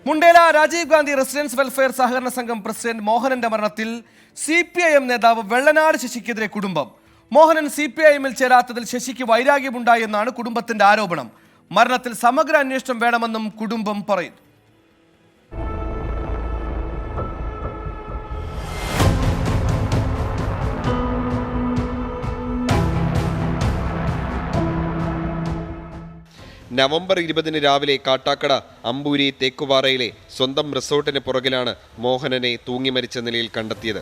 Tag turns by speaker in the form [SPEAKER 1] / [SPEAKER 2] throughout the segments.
[SPEAKER 1] Mundela Rajeev Gandhi residence welfare സഹകരണ സംഘം president മോഹനന്റെ മരണത്തിൽ CPIM നേതാവ് വെള്ളനാട് ശശിക്കെതിരെ കുടുംബം. മോഹനൻ CPIMൽ ചേരാത്തതിൽ ശശിക്ക് വൈരാഗ്യമുണ്ടായി എന്നാണ് കുടുംബത്തിന്റെ ആരോപണം. മരണത്തിൽ സമഗ്ര അന്വേഷണം വേണമെന്നും കുടുംബം പറയുന്നു.
[SPEAKER 2] നവംബർ 20 രാവിലെ കാട്ടാക്കട അമ്പൂരി തേക്കുപാറയിലെ സ്വന്തം റിസോർട്ടിന് പുറകിലാണ് മോഹനനെ തൂങ്ങിമരിച്ച നിലയിൽ കണ്ടെത്തിയത്.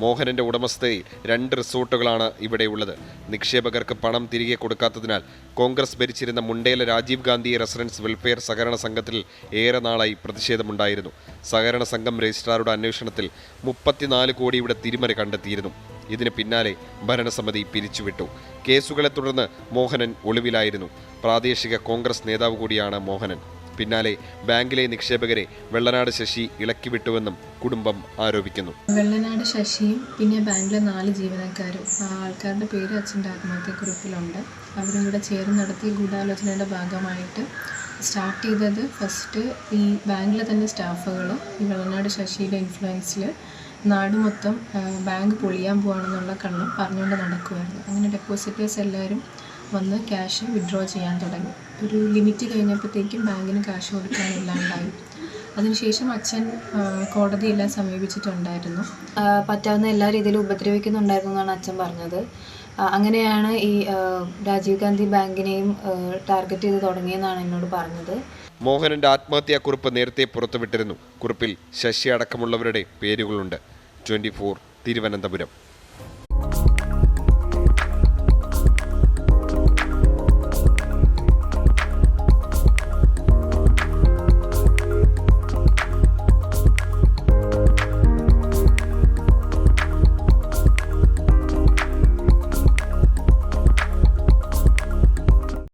[SPEAKER 2] മോഹനന്റെ ഉടമസ്ഥതയിൽ 2 റിസോർട്ടുകളാണ് ഇവിടെയുള്ളത്. നിക്ഷേപകർക്ക് പണം തിരികെ കൊടുക്കാത്തതിനാൽ കോൺഗ്രസ് ഭരിച്ചിരുന്ന മുണ്ടേല രാജീവ് ഗാന്ധി റെസിഡൻസ് വെൽഫെയർ സഹകരണ സംഘത്തിൽ ഏറെ നാളായി പ്രതിഷേധമുണ്ടായിരുന്നു. സഹകരണ സംഘം രജിസ്ട്രാറുടെ അന്വേഷണത്തിൽ 34 കോടിയുടെ തിരിമറി കണ്ടെത്തിയിരുന്നു. ഇതിന് പിന്നാലെ ഭരണസമിതി പിരിച്ചുവിട്ടു. കേസുകളെ തുടർന്ന് മോഹനൻ ഒളിവിലായിരുന്നു. പ്രാദേശിക കോൺഗ്രസ് നേതാവ് കൂടിയാണ് മോഹനൻ. പിന്നാലെ ബാങ്കിലെ നിക്ഷേപകരെ വെള്ളനാട് ശശി ഇളക്കിവിട്ടുവെന്നും കുടുംബം ആരോപിക്കുന്നു.
[SPEAKER 3] വെള്ളനാട് ശശിയും പിന്നെ ബാങ്കിലെ 4 ജീവനക്കാരും ആൾക്കാരുടെ പേര് അച്ഛൻ്റെ ആത്മഹത്യക്കുറിപ്പിലുണ്ട്. അവരും കൂടെ ചേർന്ന് നടത്തിയ ഗൂഢാലോചനയുടെ ഭാഗമായിട്ട് സ്റ്റാർട്ട് ചെയ്തത് ഫസ്റ്റ് ഈ ബാങ്കിലെ തന്നെ സ്റ്റാഫുകൾ ഈ വെള്ളനാട് ശശിയുടെ ഇൻഫ്ലുവൻസിൽ നാട് മൊത്തം ബാങ്ക് പൊളിയാൻ പോവാണെന്നുള്ള കള്ളം പറഞ്ഞുകൊണ്ട് നടക്കുമായിരുന്നു. അങ്ങനെ ഡെപ്പോസിറ്റേഴ്സ് എല്ലാവരും വന്ന് ക്യാഷ് വിഡ്രോ ചെയ്യാൻ തുടങ്ങി. ഒരു ലിമിറ്റ് കഴിഞ്ഞപ്പോഴത്തേക്കും ബാങ്കിന് കാശ് കൊടുക്കാനില്ലാണ്ടായി. അതിനുശേഷം അച്ഛൻ കോടതിയെല്ലാം സമീപിച്ചിട്ടുണ്ടായിരുന്നു.
[SPEAKER 4] പറ്റാവുന്ന എല്ലാ രീതിയിലും ഉപദ്രവിക്കുന്നുണ്ടായിരുന്നു എന്നാണ് അച്ഛൻ പറഞ്ഞത്. അങ്ങനെയാണ് ഈ രാജീവ് ഗാന്ധി ബാങ്കിനെയും ടാർഗറ്റ് ചെയ്ത് തുടങ്ങിയെന്നാണ് എന്നോട് പറഞ്ഞത്.
[SPEAKER 2] മോഹനന്റെ ആത്മഹത്യാക്കുറിപ്പ് നേരത്തെ പുറത്തുവിട്ടിരുന്നു. കുറിപ്പിൽ ശശി അടക്കമുള്ളവരുടെ പേരുകളുണ്ട്. 24 തിരുവനന്തപുരം.